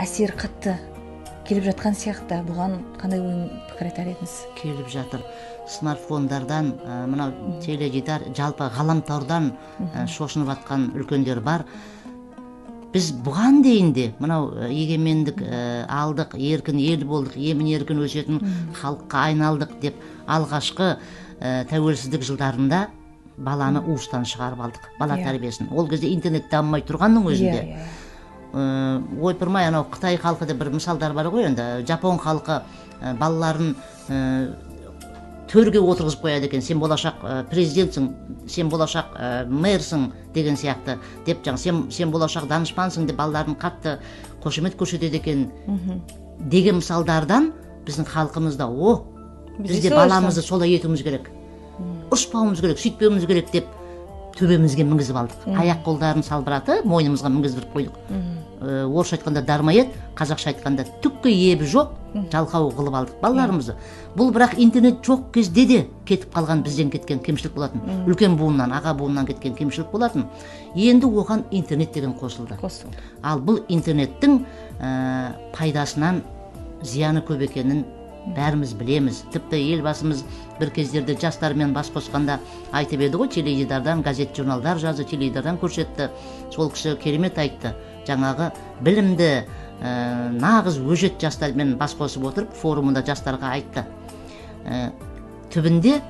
әсер қатты келіп жатқан сияқты. Бұған қандай пікір айтар едіңіз? Келіп жатыр. Смартфондардан, мынау теледидар, жалпы ғаламтордан шошынып жатқан үлкендер бар. Біз бұған дейін де мынау егемендік алдық, еркін ел болдық, емін-еркін өсетін халыққа айналдық деп алғашқы тәуелсіздік жылдарында баланы уыстан шығарып алдық, бала тәрбиесін. Ол кезде интернет дамымай тұрғанның өзінде. Ойпырмай, анау Қытай халқы да бір мысалдар бар ғой, енді Жапон халқы балаларын төрге отырғызып қояды екен, сен болашақ президентсің, сен болашақ мэрсің деген сияқты деп, сен болашақ данышпансың деп балаларын қатты қошемет көрсетеді екен деген мысалдардан біздің халқымызда бізде баламызды солай етуіміз керек, ұшпауымыз керек, сөйтпеуіміз керек деп төбемізге мінгізіп алдық. Аяқ қолдарын салбыратып, мойнымызға мінгіздіріп қойдық. Орысша айтқанда дармайет, қазақша айтқанда түкке ебі жоқ, жалқау қылып алдық балаларымызды. Бұл бірақ интернет жоқ кезде де кетіп қалған бізден кеткен кемшілік болатын. Үлкен буыннан, аға буыннан кеткен кемшілік болатын. Енді оған интернет деген қосылды. Ал бұл интернеттің пайдасынан зияны көп екенін бәріміз білеміз. Тіпті елбасымыз бір кездерде жастармен бас қосқанда айтып еді ғой, теледидардан газет журналдар жазды, теледидардан көрсетті. Сол кісі керемет айтты. Жаңағы білімді нағыз өжет жастармен бас қосып отырып форумында жастарға айтты. Түбінде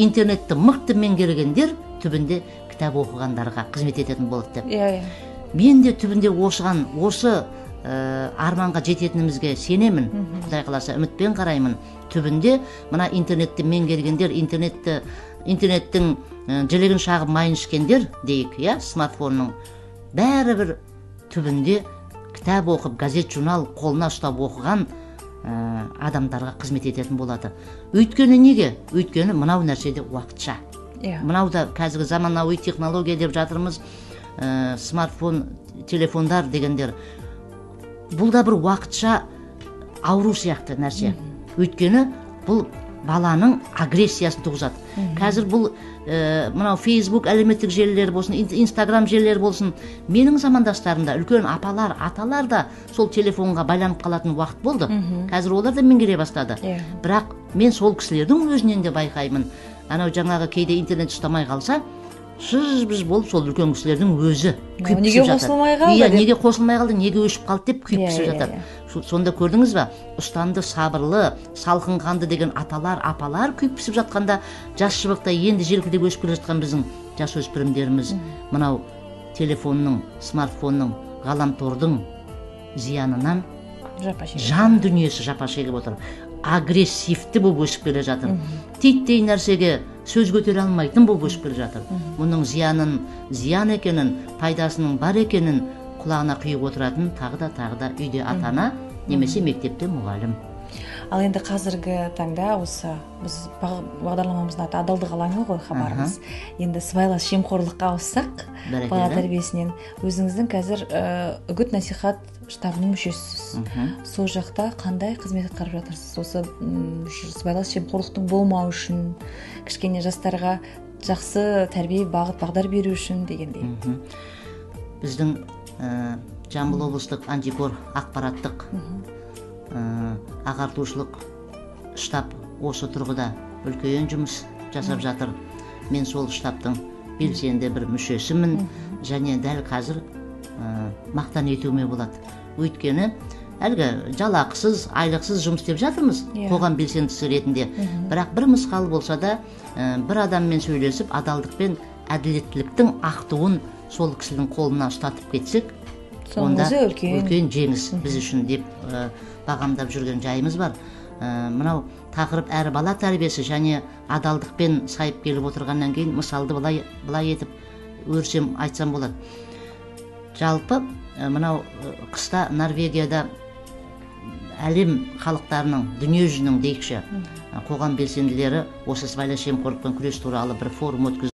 интернетті мықты меңгергендер түбінде кітап оқығандарға қызмет ететін болады деп. Мен де түбінде осы арманға жететінімізге сенемін. Құдай қаласа үмітпен қараймын. Түбінде мына интернетті меңгергендер, интернеттің жілігін шағып майын ішкендер дейік, смартфонның бәрібір түбінде кітап оқып, газет журнал қолына ұстап оқыған адамдарға қызмет ететін болады. Өйткені неге? Өйткені мынау нәрседе уақытша. Мынау да қазіргі заманауи технология деп жатырмыз, смартфон, телефондар дегендер. Бұл да бір уақытша ауру сияқты нәрсе. Өйткені бұл баланың агрессиясын туғызады. Қазір бұл мынау Facebook әлеуметтік желілер болсын, Instagram желілер болсын, менің замандастарымда үлкен апалар, аталар да сол телефонға байланып қалатын уақыт болды. Қазір олар да меңгере бастады. Бірақ мен сол кісілердің өзінен де байқаймын. Анау жаңағы кейде интернет ұстамай қалса, жыз-біз болып сол үлкен кісілердің өзі күйіп пісіп жатыр. Неге қосылмай қалды, неге өшіп қалды деп күйіп пісіп жатыр. Сонда көрдіңіз ба, ұстанды, сабырлы, салқын қанды деген аталар, апалар күйіп пісіп жатқанда, жас шыбықтай енді желкілдеп өсіп келе жатқан біздің жасөспірімдеріміз мынау телефонның, смартфонның, ғаламтордың зиянынан жан дүниесі жапа шегіп отыр. Агрессивті болып өсіп келе жатыр. Титтей нәрсеге сөз көтере алмайтын болып өсіп келе жатыр. Мұның зиян екенін, пайдасының бар екенін құлағына құйып отыратын тағы да үйде ата-ана немесе мектепте мұғалім. Ал енді қазіргі таңда осы біз бағдарламамыздың аты адалдық алаңы ғой, хабарымыз. Енді сыбайлас жемқорлыққа ауыссақ, бала тәрбиесінен өзіңіздің қазір үгіт насихат штабының мүшесісіз. Сол жақта қандай қызмет атқарып жатырсыз? Осы сыбайлас жемқорлықтың болмауы үшін, кішкене жастарға жақсы тәрбие бағдар беру үшін дегендей. Біздің Жамбыл облыстық антикор ақпараттық ағартушылық штаб осы тұрғыда үлкен жұмыс жасап жатыр. Мен сол штабтың белсенді бір мүшесімін және дәл қазір мақтан етуіме болады. Өйткені әлгі жалақысыз, айлықсыз жұмыс істеп жатырмыз қоғам белсендісі ретінде. Бірақ бір мысқал болса да бір адаммен сөйлесіп, адалдық пен әділеттіліктің ақтуын сол кісінің қолына ұстатып кетсек, онда үлкен жеңіс біз үшін деп бағамдап жүрген жайымыз бар. Мынау тақырып әрі бала тәрбиесі және адалдықпен сайып келіп отырғаннан кейін мысалды былай етіп өрсем айтсам болады. Жалпы мынау қыста Норвегияда әлем халықтарының, дүние жүзінің дейікші қоғам белсенділері осы сыбайлас жемқорлықпен күрес туралы бір форум өткізді.